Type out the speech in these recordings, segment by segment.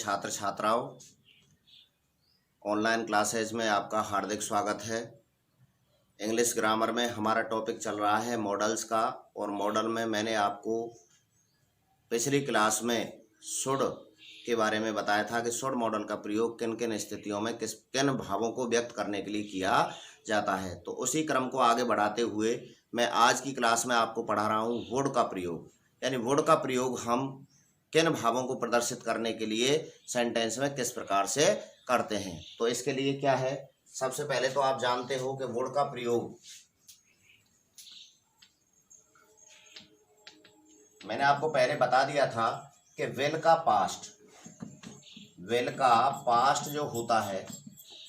छात्र छात्राओं, online classes में आपका हार्दिक स्वागत है। इंग्लिश ग्रामर में हमारा टॉपिक चल रहा है मॉडल्स का, और मॉडल में मैंने आपको पिछली क्लास में शुड के बारे में बताया था कि शुड मॉडल का प्रयोग किन किन स्थितियों में किन भावों को व्यक्त करने के लिए किया जाता है। तो उसी क्रम को आगे बढ़ाते हुए मैं आज की क्लास में आपको पढ़ा रहा हूँ वुड का प्रयोग। यानी वुड का प्रयोग हम किन भावों को प्रदर्शित करने के लिए सेंटेंस में किस प्रकार से करते हैं। तो इसके लिए क्या है, सबसे पहले तो आप जानते हो कि वुड का प्रयोग मैंने आपको पहले बता दिया था कि विल का पास्ट जो होता है,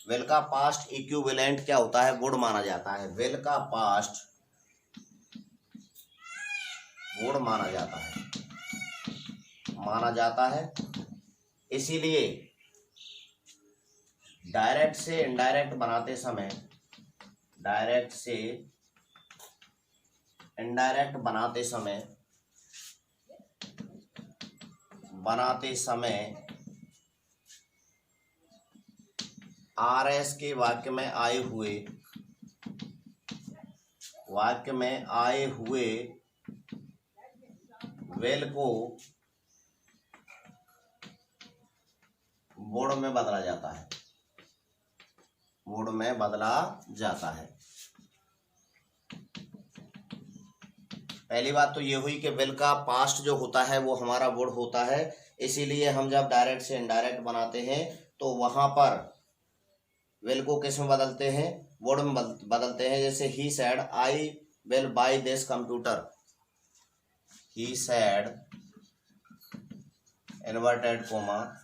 विल का पास्ट इक्विवेलेंट क्या होता है, वुड माना जाता है। विल का पास्ट वुड माना जाता है। इसीलिए डायरेक्ट से इनडायरेक्ट बनाते समय आरएस के वाक्य में आए हुए विल को वुड में बदला जाता है। पहली बात तो ये हुई कि विल का पास्ट जो होता है वो हमारा वुड होता है। इसीलिए हम जब डायरेक्ट से इनडायरेक्ट बनाते हैं तो वहां पर विल को किस में बदलते हैं, वुड में बदलते हैं। जैसे ही said I will buy this computer, he said inverted coma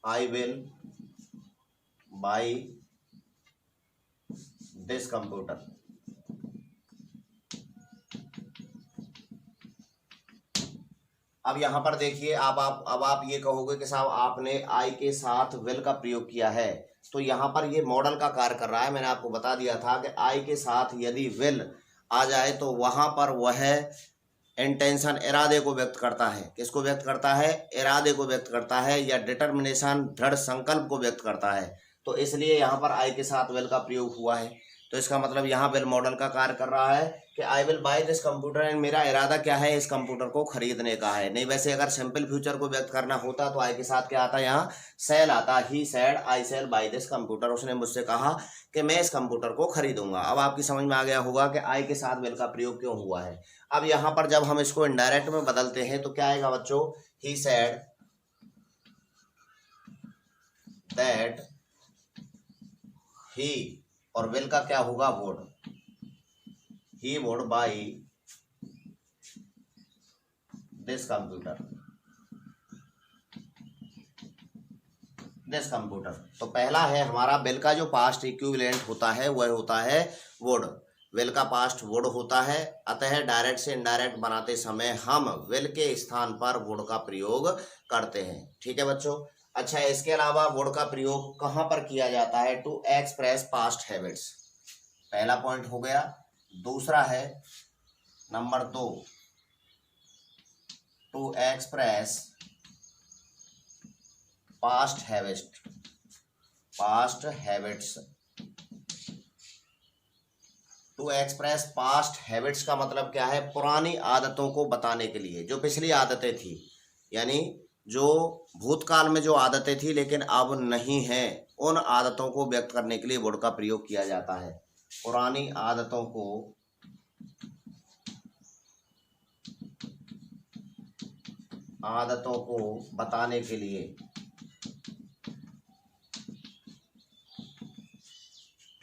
I will buy this computer. अब यहां पर देखिए, अब आप ये कहोगे कि साहब आपने आई के साथ विल का प्रयोग किया है, तो यहां पर ये मॉडल का कार्य कर रहा है। मैंने आपको बता दिया था कि आई के साथ यदि विल आ जाए तो वहां पर वह इंटेंशन, इरादे को व्यक्त करता है। किसको व्यक्त करता है? इरादे को व्यक्त करता है, या डिटर्मिनेशन, दृढ़ संकल्प को व्यक्त करता है। तो इसलिए यहाँ पर आई के साथ विल का प्रयोग हुआ है। तो इसका मतलब यहाँ विल मॉडल का कार्य कर रहा है कि I will buy this computer, and मेरा इरादा क्या है, इस कंप्यूटर को खरीदने का है। नहीं, वैसे अगर सिंपल फ्यूचर को व्यक्त करना होता तो आई के साथ क्या आता, यहाँ सेल आता। He said I sell by this computer, उसने मुझसे कहा कि मैं इस कंप्यूटर को खरीदूंगा। अब आपकी समझ में आ गया होगा कि आई के साथ विल का प्रयोग क्यों हुआ है। अब यहाँ पर जब हम इसको इनडायरेक्ट में बदलते हैं तो क्या आएगा बच्चों, ही सेड दैट ही, और विल का क्या होगा, would, he would buy this computer. तो पहला है हमारा विल का जो पास्ट इक्विवेलेंट होता है वह होता है वुड। विल का पास्ट वुड होता है, अतः डायरेक्ट से इनडायरेक्ट बनाते समय हम विल के स्थान पर वुड का प्रयोग करते हैं। ठीक है बच्चों। अच्छा, इसके अलावा वुड का प्रयोग कहाँ पर किया जाता है? टू एक्सप्रेस पास्ट हैबिट्स, पहला पॉइंट हो गया। दूसरा है number 2, to express past habits. To express past habits का मतलब क्या है? पुरानी आदतों को बताने के लिए, जो पिछली आदतें थी, यानी जो भूतकाल में जो आदतें थी लेकिन अब नहीं है, उन आदतों को व्यक्त करने के लिए वुड का प्रयोग किया जाता है। पुरानी आदतों को बताने के लिए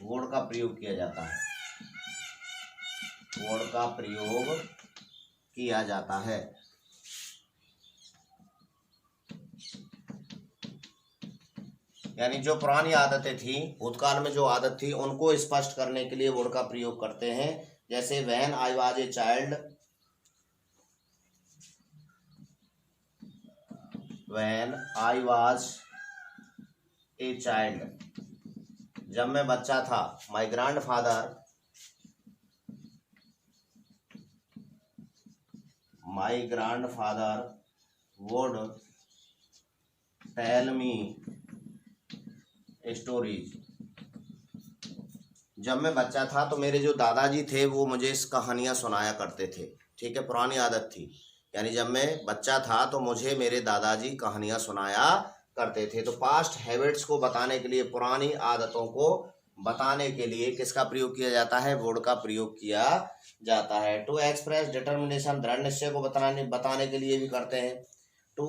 वुड का प्रयोग किया जाता है। यानी जो पुरानी आदतें थी, भूतकाल में जो आदत थी, उनको स्पष्ट करने के लिए वुड का प्रयोग करते हैं। जैसे when I was a child, जब मैं बच्चा था, my my grandfather would tell me stories. जब मैं बच्चा था तो मेरे जो दादाजी थे वो मुझे कहानियाँ सुनाया करते थे। ठीक है, पुरानी आदत थी, यानी जब मैं बच्चा था तो मुझे मेरे दादाजी कहानियाँ सुनाया करते थे। तो पास्ट हैबिट्स को बताने के लिए, पुरानी आदतों को बताने के लिए किसका प्रयोग किया जाता है? वुड का प्रयोग किया जाता है। टू एक्सप्रेस डिटर्मिनेशन, दृढ़ निश्चय को बताने के लिए भी करते हैं। टू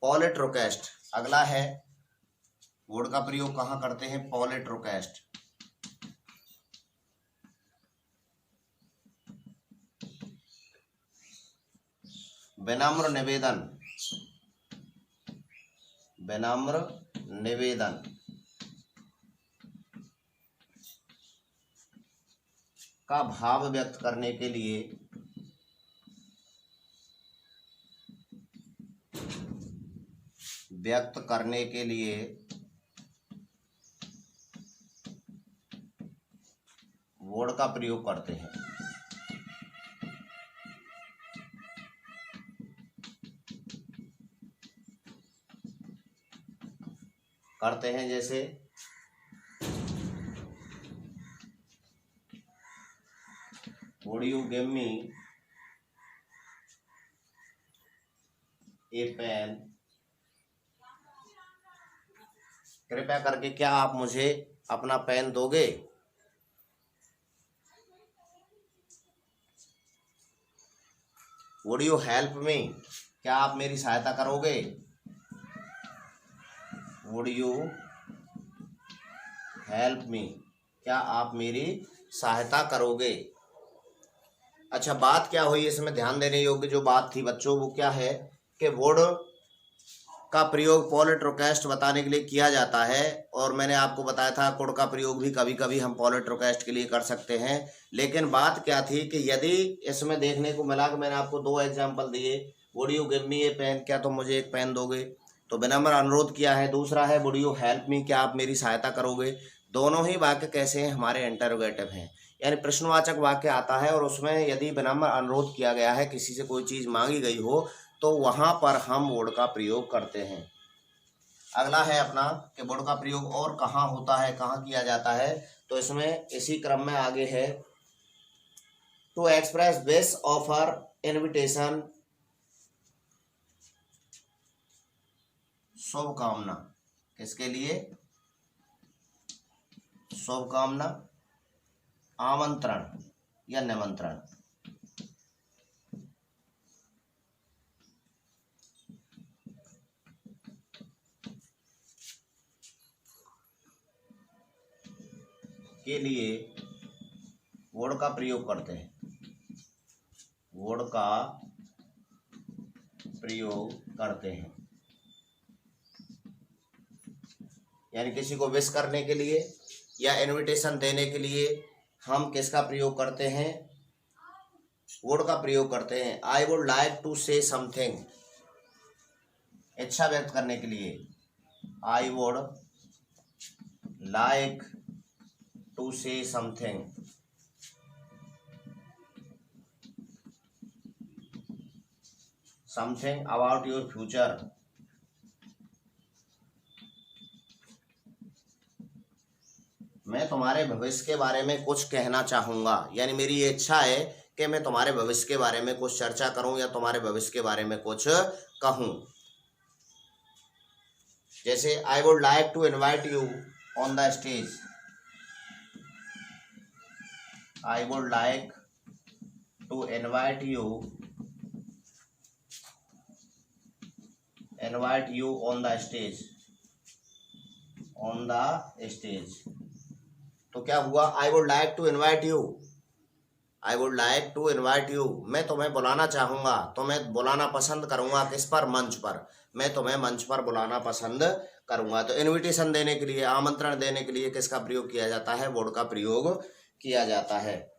पॉलिट्रोकेस्ट, अगला है वुड का प्रयोग कहाँ करते हैं? पॉलिट्रोकेस्ट। विनम्र निवेदन, विनम्र निवेदन, का भाव व्यक्त करने के लिए वुड का प्रयोग करते हैं। जैसे would you give me a pen, कृपया करके क्या आप मुझे अपना पेन दोगे? Would you help me, क्या आप मेरी सहायता करोगे? Would you help me, क्या आप मेरी सहायता करोगे? अच्छा, बात क्या हुई इसमें? ध्यान देने योग्य जो बात थी बच्चों वो क्या है कि वुड का प्रयोग पॉलिट्रोकेस्ट बताने के लिए किया जाता है। और मैंने आपको बताया था कुड का प्रयोग भी कभी कभी हम पॉलिट्रोकेस्ट के लिए कर सकते हैं। लेकिन बात क्या थी कि यदि इसमें देखने को मिला कि मैंने आपको दो एग्जाम्पल दिए, would you give me a pen, क्या तुम मुझे एक पेन दोगे, तो विनम्र अनुरोध किया है। दूसरा है वुड यू हेल्प मी, क्या आप मेरी सहायता करोगे। दोनों ही वाक्य कैसे हैं? हमारे इंटरोगेटिव हैं, यानी प्रश्नवाचक वाक्य आता है और उसमें यदि विनम्र अनुरोध किया गया है, किसी से कोई चीज़ मांगी गई हो, तो वहाँ पर हम वुड का प्रयोग करते हैं। अगला है अपना कि वुड का प्रयोग और कहाँ होता है, कहाँ किया जाता है, तो इसमें इसी क्रम में आगे है to express wish, offer, invitation, शुभकामना। किसके लिए? शुभकामना, आमंत्रण या निमंत्रण। के लिए वुड का प्रयोग करते हैं, वुड का प्रयोग करते हैं। यानी किसी को विश करने के लिए या इनविटेशन देने के लिए हम किसका प्रयोग करते हैं? वुड का प्रयोग करते हैं। I would like to say something, इच्छा व्यक्त करने के लिए। I would like to say something, something about your future. मैं तुम्हारे भविष्य के बारे में कुछ कहना चाहूँगा, यानी मेरी ये इच्छा है कि मैं तुम्हारे भविष्य के बारे में कुछ चर्चा करूँ या तुम्हारे भविष्य के बारे में कुछ कहूँ। जैसे I would like to invite you on the stage, I would like to invite you on the stage, on the stage. तो क्या हुआ? I would like to invite you, I would like to invite you, मैं तुम्हें बुलाना चाहूँगा, तुम्हें बुलाना पसंद करूँगा। किस पर? मंच पर। मैं तुम्हें मंच पर बुलाना पसंद करूँगा। तो इनविटेशन देने के लिए, आमंत्रण देने के लिए किसका प्रयोग किया जाता है? वुड का प्रयोग किया जाता है।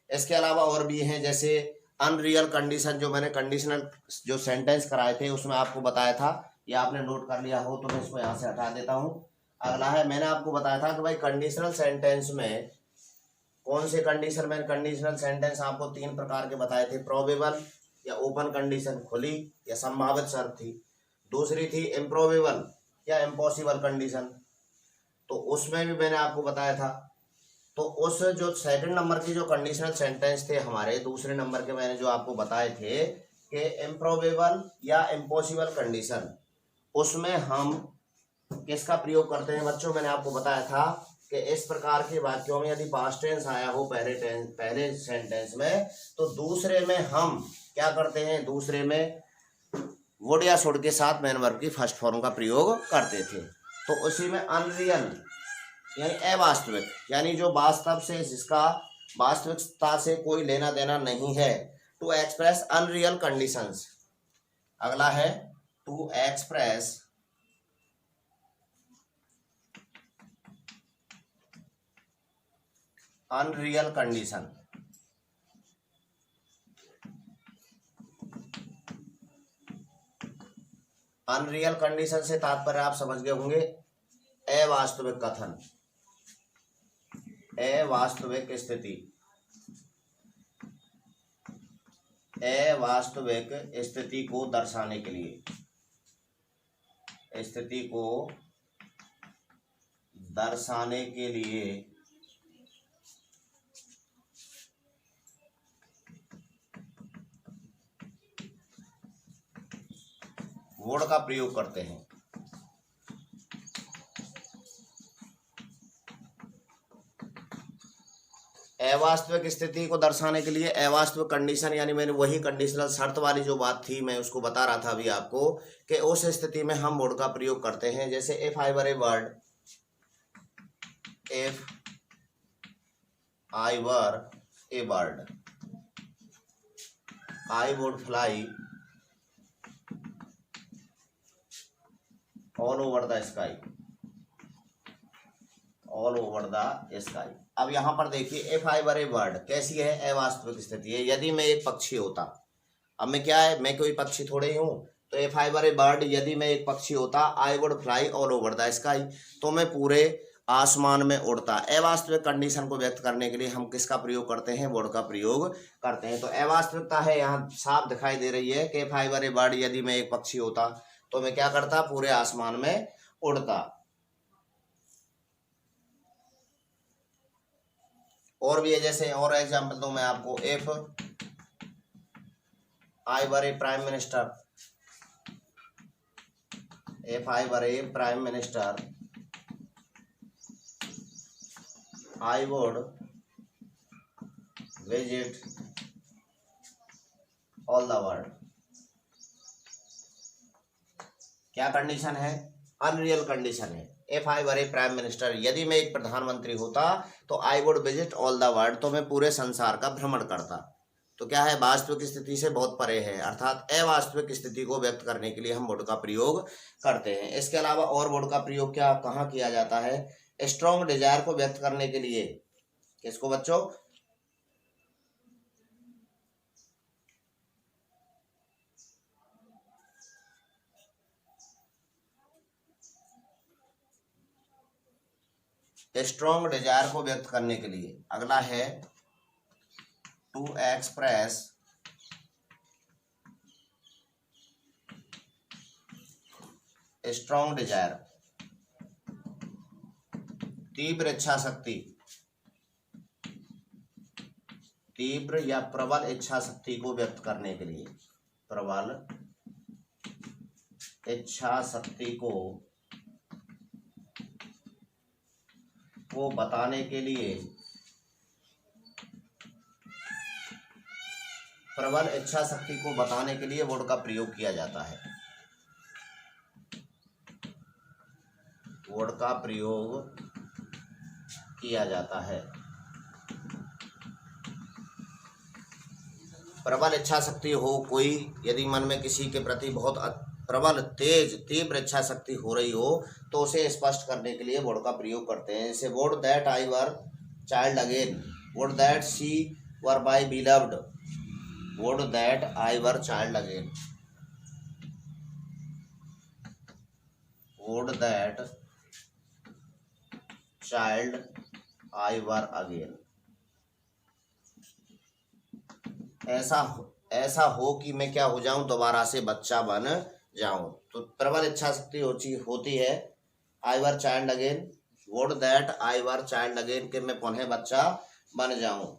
इसके अलावा और भी हैं, जैसे अनरियल कंडीशन, जो मैंने कंडीशनल जो सेंटेंस कराए थे उसमें आपको बताया था, या आपने नोट कर लिया हो तो मैं इसको यहाँ से हटा देता हूँ। अगला है, मैंने आपको बताया था कि भाई कंडीशनल सेंटेंस में कौन से कंडीशनल सेंटेंस आपको तीन प्रकार के बताए थे, प्रोबेबल, या ओपन कंडीशन, खुली या संभावित शर्त थी। दूसरी थी इम्प्रोबेबल या इम्पॉसिबल कंडीशन, तो उसमें भी मैंने आपको बताया था। तो उस जो सेकंड नंबर की जो कंडीशनल सेंटेंस थे हमारे, दूसरे नंबर के मैंने जो आपको बताए थे कि इम्प्रोबेबल या इम्पॉसिबल कंडीशन, उसमें हम किसका प्रयोग करते हैं बच्चों? मैंने आपको बताया था कि इस प्रकार के वाक्यों में यदि पास्ट टेंस आया हो पहले सेंटेंस में, तो दूसरे में हम क्या करते हैं? दूसरे में वुड या शुड के साथ मेन वर्ब की फर्स्ट फॉर्म का प्रयोग करते थे। तो उसी में अनरियल यानी अवास्तविक, यानी जो वास्तव से, जिसका वास्तविकता से कोई लेना देना नहीं है, टू एक्सप्रेस अनरियल कंडीशंस। अगला है to express unreal condition. Unreal condition से तात्पर्य आप समझ गए होंगे अवास्तविक कथन, अवास्तविक स्थिति, अवास्तविक स्थिति को दर्शाने के लिए, स्थिति को दर्शाने के लिए वुड का प्रयोग करते हैं। अवास्तविक स्थिति को दर्शाने के लिए अवास्तविक कंडीशन, यानी मैंने वही कंडीशनल शर्त वाली जो बात थी मैं उसको बता रहा था अभी आपको, कि उस स्थिति में हम वुड का प्रयोग करते हैं। जैसे if I were A bird, if I were A bird, I would fly all over the sky, all over the sky. अब यहां पर देखिए if I were A bird कैसी है? अवास्तविक स्थिति है। यदि मैं एक पक्षी होता, अब मैं क्या है, मैं कोई पक्षी थोड़े ही हूं। तो if I were A bird, यदि मैं एक पक्षी होता, I would fly all over the sky, तो मैं पूरे आसमान में उड़ता। अवास्तविक कंडीशन को व्यक्त करने के लिए हम किसका प्रयोग करते हैं? वुड का प्रयोग करते हैं। तो अवास्तविकता है यहाँ साफ दिखाई दे रही है कि if I were A bird, यदि मैं एक पक्षी होता तो मैं क्या करता? पूरे आसमान में उड़ता। और भी है, जैसे और एग्जांपल दूं मैं आपको, if I were A prime minister, if I were A prime minister, I would visit all the world. क्या कंडीशन है? अनरियल कंडीशन है। If I were A prime minister, यदि मैं एक प्रधानमंत्री होता तो I would visit all the world, तो मैं पूरे संसार का भ्रमण करता। तो क्या है? वास्तविक स्थिति से बहुत परे है, अर्थात अवास्तविक स्थिति को व्यक्त करने के लिए हम वुड का प्रयोग करते हैं। इसके अलावा और वुड का प्रयोग क्या कहाँ किया जाता है? स्ट्रॉन्ग डिजायर को व्यक्त करने के लिए। किसको बच्चों? स्ट्रॉन्ग डिजायर को व्यक्त करने के लिए। अगला है टू एक्सप्रेस स्ट्रॉन्ग डिजायर, तीव्र इच्छा शक्ति, तीव्र या प्रबल इच्छा शक्ति को व्यक्त करने के लिए, प्रबल इच्छा शक्ति को बताने के लिए, प्रबल इच्छा शक्ति को बताने के लिए वुड का प्रयोग किया जाता है। वुड का प्रयोग किया जाता है। प्रबल इच्छा शक्ति हो कोई, यदि मन में किसी के प्रति बहुत प्रबल तेज तीव्र इच्छा शक्ति हो रही हो, तो उसे स्पष्ट करने के लिए वुड का प्रयोग करते हैं। जैसे would that I were child again, would that she were my beloved, would that I were child again, would that child I were again. ऐसा ऐसा हो कि मैं क्या हो जाऊं, दोबारा से बच्चा बन जाऊं। तो प्रबल इच्छा शक्ति होती है I were child again, would that I were child again, कि मैं पुनः बच्चा बन जाऊं।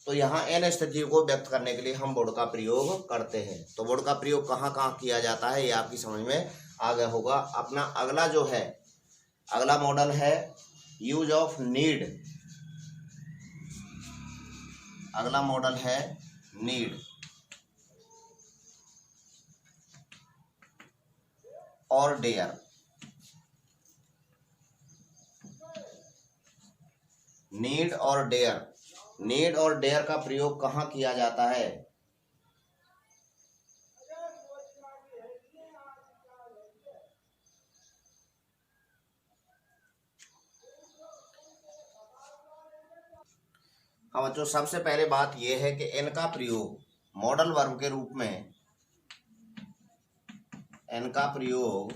तो यहाँ इन स्थितियों को व्यक्त करने के लिए हम वुड का प्रयोग करते हैं। तो वुड का प्रयोग कहाँ कहाँ किया जाता है ये आपकी समझ में आ गया होगा। अपना अगला जो है, अगला मॉडल है यूज ऑफ नीड। अगला मॉडल है नीड और डेयर। नीड और डेयर, नीड और डेयर का प्रयोग कहाँ किया जाता है? हाँ बच्चों, सबसे पहले बात यह है कि इनका प्रयोग मॉडल वर्ब के रूप में, इनका प्रयोग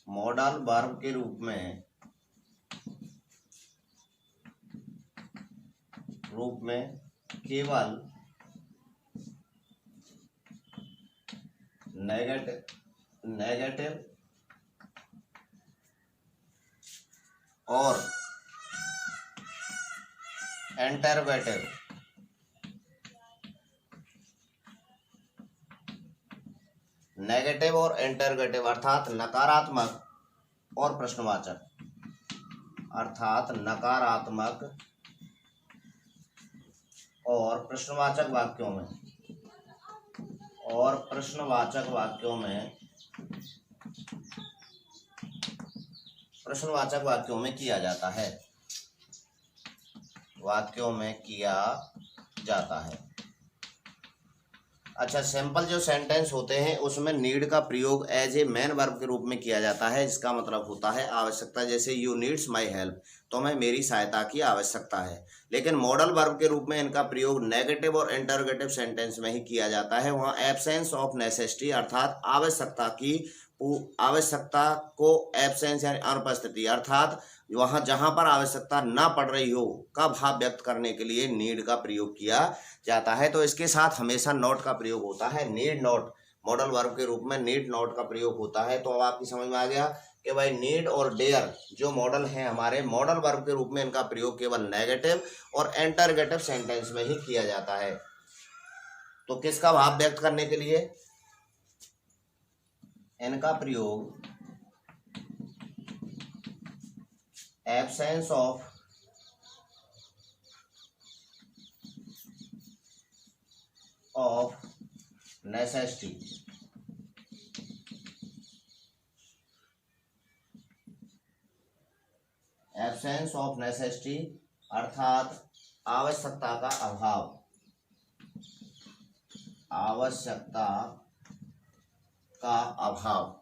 मॉडल वर्ब के रूप में केवल नेगेटिव और इंटरोगेटिव नेगेटिव और इंटरोगेटिव अर्थात नकारात्मक और प्रश्नवाचक, अर्थात नकारात्मक और प्रश्नवाचक वाक्यों में, और प्रश्नवाचक वाक्यों में, प्रश्नवाचक वाक्यों में किया जाता है, वाक्यों में किया जाता है। अच्छा, सिंपल जो सेंटेंस होते हैं उसमें नीड का प्रयोग एज ए मेन वर्ब के रूप में किया जाता है, जिसका मतलब होता है आवश्यकता। जैसे यू नीड्स माई हेल्प, तो हमें मेरी सहायता की आवश्यकता है। लेकिन मॉडल वर्ब के रूप में इनका प्रयोग नेगेटिव और इंटरोगेटिव सेंटेंस में ही किया जाता है। वहाँ एब्सेंस ऑफ नेसेसिटी अर्थात आवश्यकता को एब्सेंस यानी अनुपस्थिति, अर्थात वहाँ जहाँ पर आवश्यकता ना पड़ रही हो का भाव व्यक्त करने के लिए नीड का प्रयोग किया जाता है। तो इसके साथ हमेशा नॉट का प्रयोग होता है, नीड नॉट। मॉडल वर्ब के रूप में नीड नॉट का प्रयोग होता है। तो अब आपकी समझ में आ गया कि भाई नीड और डेयर जो मॉडल हैं हमारे, मॉडल वर्ब के रूप में इनका प्रयोग केवल नेगेटिव और इंटरोगेटिव सेंटेंस में ही किया जाता है। तो किसका भाव व्यक्त करने के लिए इनका प्रयोग absence of necessity, absence of necessity अर्थात आवश्यकता का अभाव, आवश्यकता का अभाव।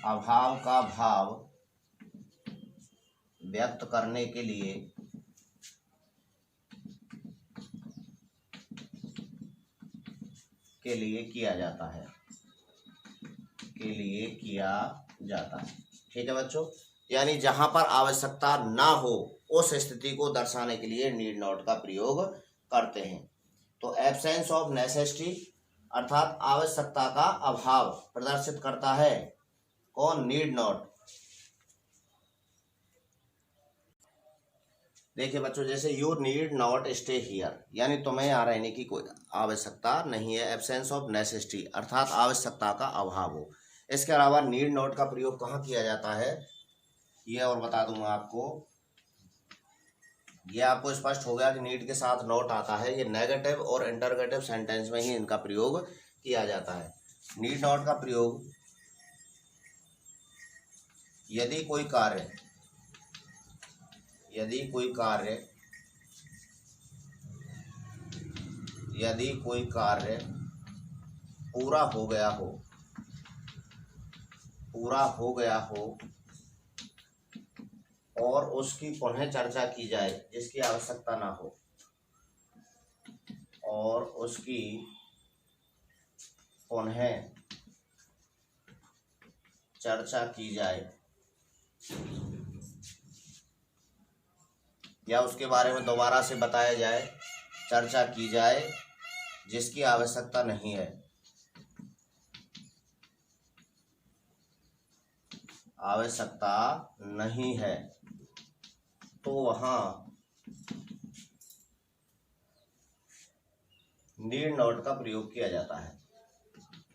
अभाव का भाव व्यक्त करने के लिए किया जाता है, ठीक है बच्चों। यानी जहां पर आवश्यकता ना हो उस स्थिति को दर्शाने के लिए नीड नॉट का प्रयोग करते हैं। तो एब्सेंस ऑफ नेसेसिटी अर्थात आवश्यकता का अभाव प्रदर्शित करता है कौन? Need not. देखिए बच्चों, जैसे you need not stay here, यानी तुम्हें यहाँ रहने की कोई आवश्यकता नहीं है। एब्सेंस ऑफ नेसेसिटी अर्थात आवश्यकता का अभाव हो। इसके अलावा नीड नॉट का प्रयोग कहाँ किया जाता है ये और बता दूंगा आपको। ये आपको स्पष्ट हो गया कि नीड के साथ नॉट आता है। ये नेगेटिव और इंटरोगेटिव सेंटेंस में ही इनका प्रयोग किया जाता है। नीड नॉट का प्रयोग यदि कोई कार्य पूरा हो गया हो और उसकी पुनः चर्चा की जाए जिसकी आवश्यकता ना हो, और उसकी पुनः चर्चा की जाए या उसके बारे में दोबारा से बताया जाए, चर्चा की जाए जिसकी आवश्यकता नहीं है, आवश्यकता नहीं है, तो वहाँ नीड नॉट का प्रयोग किया जाता है।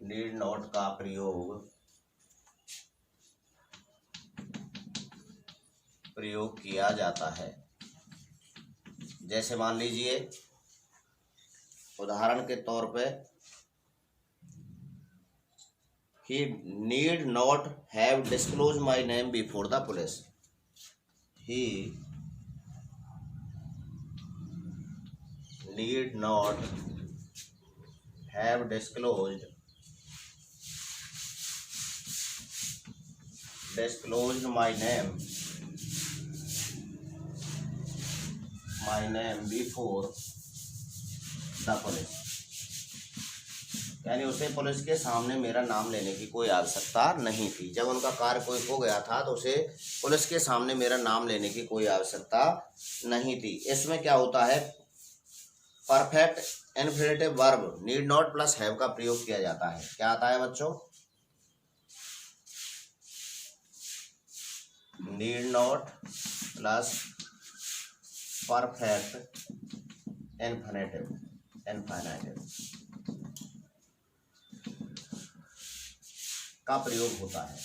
नीड नॉट का प्रयोग किया जाता है। जैसे मान लीजिए उदाहरण के तौर पे, he need not have disclosed my name before the police. He need not have disclosed my name before the police. यानी उसे पुलिस के सामने मेरा नाम लेने की कोई आवश्यकता नहीं थी। जब उनका कार्य कोई हो गया था तो उसे पुलिस के सामने मेरा नाम लेने की कोई आवश्यकता नहीं थी। इसमें क्या होता है, perfect infinitive verb need not plus have का प्रयोग किया जाता है। क्या आता है बच्चों? Need not plus perfect infinitive का प्रयोग होता है।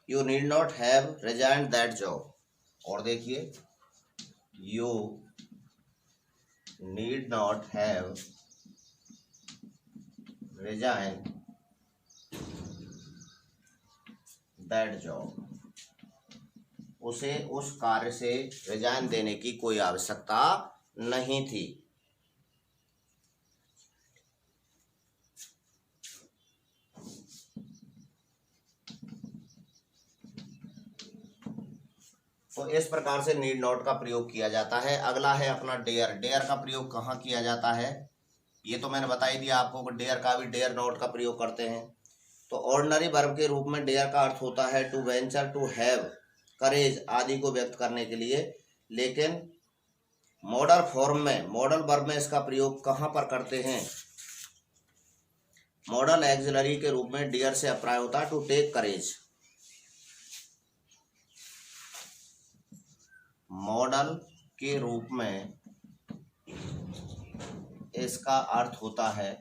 You need not have resigned that job. और देखिए, you need not have resigned that job. उसे उस कार्य से रिजाइन देने की कोई आवश्यकता नहीं थी। तो इस प्रकार से नीड नॉट का प्रयोग किया जाता है। अगला है अपना डेयर। डेयर का प्रयोग कहाँ किया जाता है, ये तो मैंने बता ही दिया आपको कि डेयर का भी डेयर नॉट का प्रयोग करते हैं। तो ऑर्डिनरी वर्ब के रूप में डेयर का अर्थ होता है to venture, to have courage आदि को व्यक्त करने के लिए। लेकिन मॉडल फॉर्म में, मॉडल वर्ब में इसका प्रयोग कहाँ पर करते हैं? मॉडल एक्सिलरी के रूप में डेयर से अप्लाई होता है टू टेक करेज। मॉडल के रूप में इसका अर्थ होता है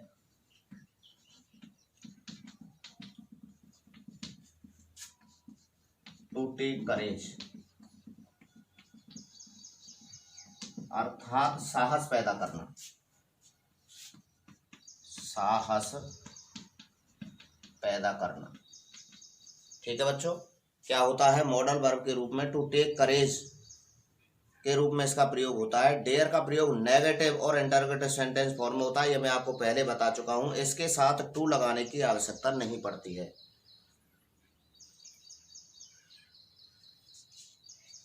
टू टेक करेज, अर्थात साहस पैदा करना, साहस पैदा करना। ठीक है बच्चों, क्या होता है मॉडल वर्ब के रूप में टू टेक करेज के रूप में इसका प्रयोग होता है। डेयर का प्रयोग नेगेटिव और इंटरोगेटिव सेंटेंस फॉर्म में होता है, ये मैं आपको पहले बता चुका हूं। इसके साथ टू लगाने की आवश्यकता नहीं पड़ती है।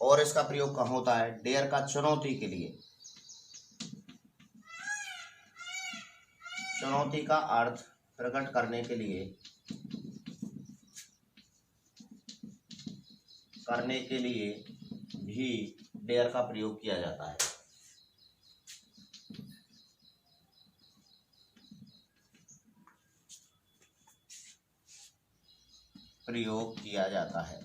और इसका प्रयोग कहाँ होता है? डेयर का चुनौती के लिए। चुनौती का अर्थ प्रकट करने के लिए भी डेयर का प्रयोग किया जाता है।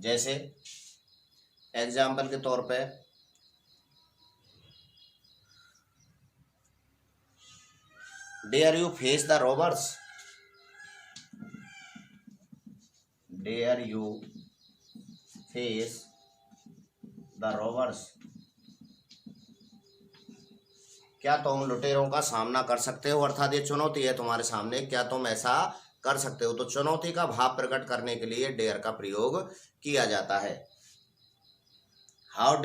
जैसे एग्जाम्पल के तौर पे, dare you face the robbers, dare you face the robbers, क्या तुम लुटेरों का सामना कर सकते हो? अर्थात ये चुनौती है तुम्हारे सामने, क्या तुम ऐसा कर सकते हो। तो चुनौती का भाव प्रकट करने के लिए डेयर का प्रयोग किया जाता है। हाउ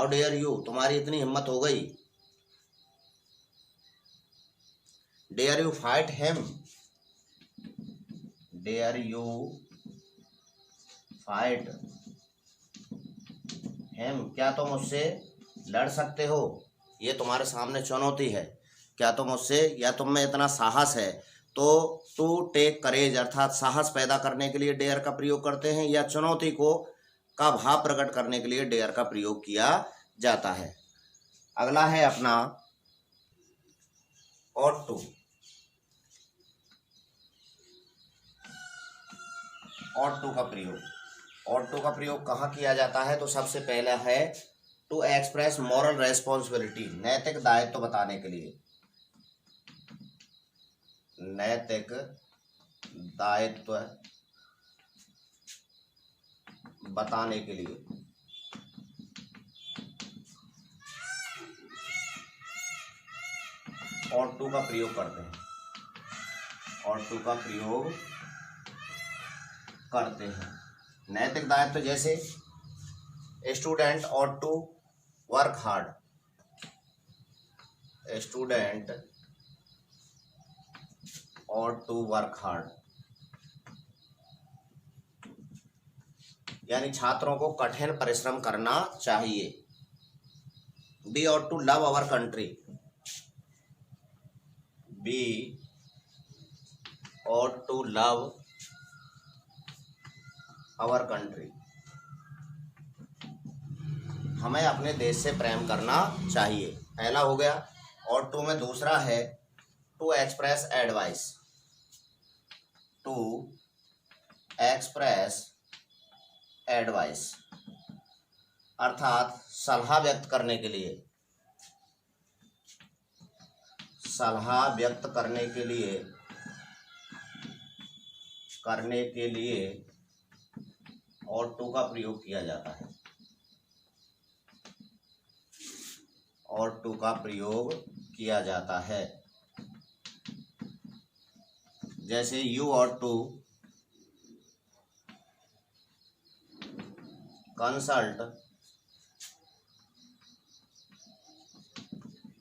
डेयर यू, तुम्हारी इतनी हिम्मत हो गई। Dare you fight him, dare you fight him, क्या तुम उससे लड़ सकते हो। ये तुम्हारे सामने चुनौती है, क्या तुम उससे, या तुम में इतना साहस है। तो टू टेक करेज अर्थात साहस पैदा करने के लिए डेयर का प्रयोग करते हैं, या चुनौती को का भाव प्रकट करने के लिए डेयर का प्रयोग किया जाता है। अगला है अपना ऑट टू। ऑट टू का प्रयोग, ऑट टू का प्रयोग कहाँ किया जाता है। तो सबसे पहला है टू एक्सप्रेस मॉरल रेस्पॉन्सिबिलिटी, नैतिक दायित्व बताने के लिए, नैतिक दायित्व बताने के लिए। ऑट टू का प्रयोग करते हैं, ऑट टू का प्रयोग करते हैं। नैतिक दायित्व जैसे student ought to work hard, student ought to work hard, यानी छात्रों को कठिन परिश्रम करना चाहिए। Be ought to love our country, be ought to love our country, हमें अपने देश से प्रेम करना चाहिए। पहला हो गया। और टू में दूसरा है to express advice, to express advice अर्थात सलाह व्यक्त करने के लिए, सलाह व्यक्त करने के लिए ऑट टू का प्रयोग किया जाता है, ऑट टू का प्रयोग किया जाता है। जैसे you ought to consult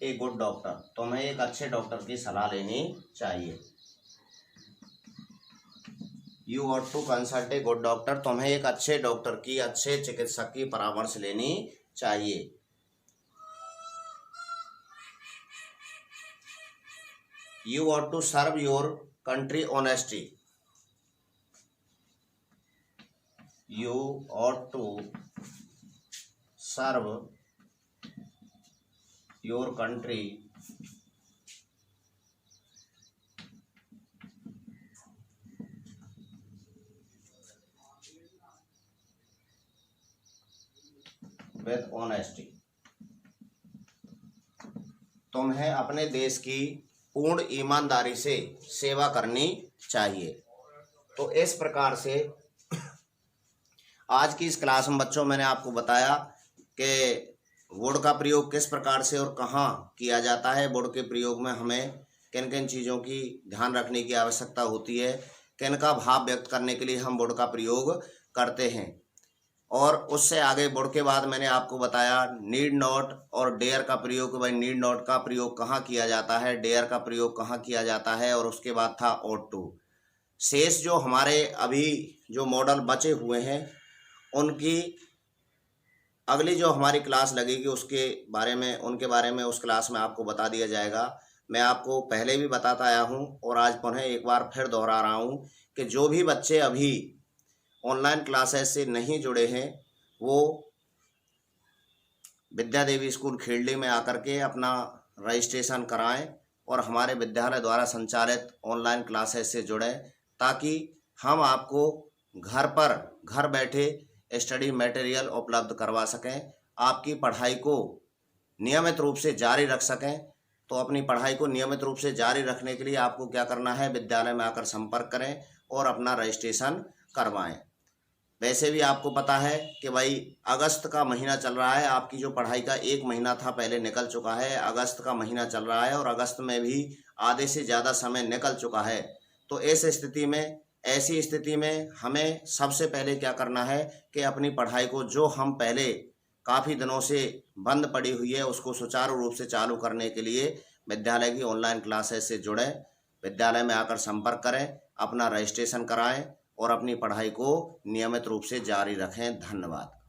a good doctor, तुम्हें एक अच्छे डॉक्टर की सलाह लेनी चाहिए। You ought to consult a good doctor, तुम्हें एक अच्छे डॉक्टर की, अच्छे चिकित्सक की परामर्श लेनी चाहिए। You ought to serve your country honesty, you ought to serve your country with honesty, तुम्हें अपने देश की पूर्ण ईमानदारी से सेवा करनी चाहिए। तो इस प्रकार से आज की इस क्लास में बच्चों मैंने आपको बताया कि वुड का प्रयोग किस प्रकार से और कहाँ किया जाता है। वुड के प्रयोग में हमें किन किन चीज़ों की ध्यान रखने की आवश्यकता होती है, किन का भाव व्यक्त करने के लिए हम वुड का प्रयोग करते हैं। और उससे आगे वुड के बाद मैंने आपको बताया नीड नॉट और डेयर का प्रयोग। भाई नीड नॉट का प्रयोग कहाँ किया जाता है, डेयर का प्रयोग कहाँ किया जाता है, और उसके बाद था ऑट टू। शेष जो हमारे अभी जो मॉडल बचे हुए हैं उनकी अगली जो हमारी क्लास लगेगी उनके बारे में उस क्लास में आपको बता दिया जाएगा। मैं आपको पहले भी बताता आया हूँ और आज पुनः एक बार फिर दोहरा रहा हूँ कि जो भी बच्चे अभी ऑनलाइन क्लासेस से नहीं जुड़े हैं वो विद्या देवी स्कूल खेड़ली में आकर के अपना रजिस्ट्रेशन कराएं और हमारे विद्यालय द्वारा संचालित ऑनलाइन क्लासेस से जुड़ें, ताकि हम आपको घर बैठे स्टडी मटेरियल उपलब्ध करवा सकें, आपकी पढ़ाई को नियमित रूप से जारी रख सकें। तो अपनी पढ़ाई को नियमित रूप से जारी रखने के लिए आपको क्या करना है, विद्यालय में आकर संपर्क करें और अपना रजिस्ट्रेशन करवाएं। वैसे भी आपको पता है कि भाई अगस्त का महीना चल रहा है, आपकी जो पढ़ाई का 1 महीना था पहले निकल चुका है, अगस्त का महीना चल रहा है और अगस्त में भी आधे से ज़्यादा समय निकल चुका है। तो ऐसी स्थिति में हमें सबसे पहले क्या करना है कि अपनी पढ़ाई को, जो हम पहले काफ़ी दिनों से बंद पड़ी हुई है, उसको सुचारू रूप से चालू करने के लिए विद्यालय की ऑनलाइन क्लासेस से जुड़ें, विद्यालय में आकर संपर्क करें, अपना रजिस्ट्रेशन कराएं और अपनी पढ़ाई को नियमित रूप से जारी रखें। धन्यवाद।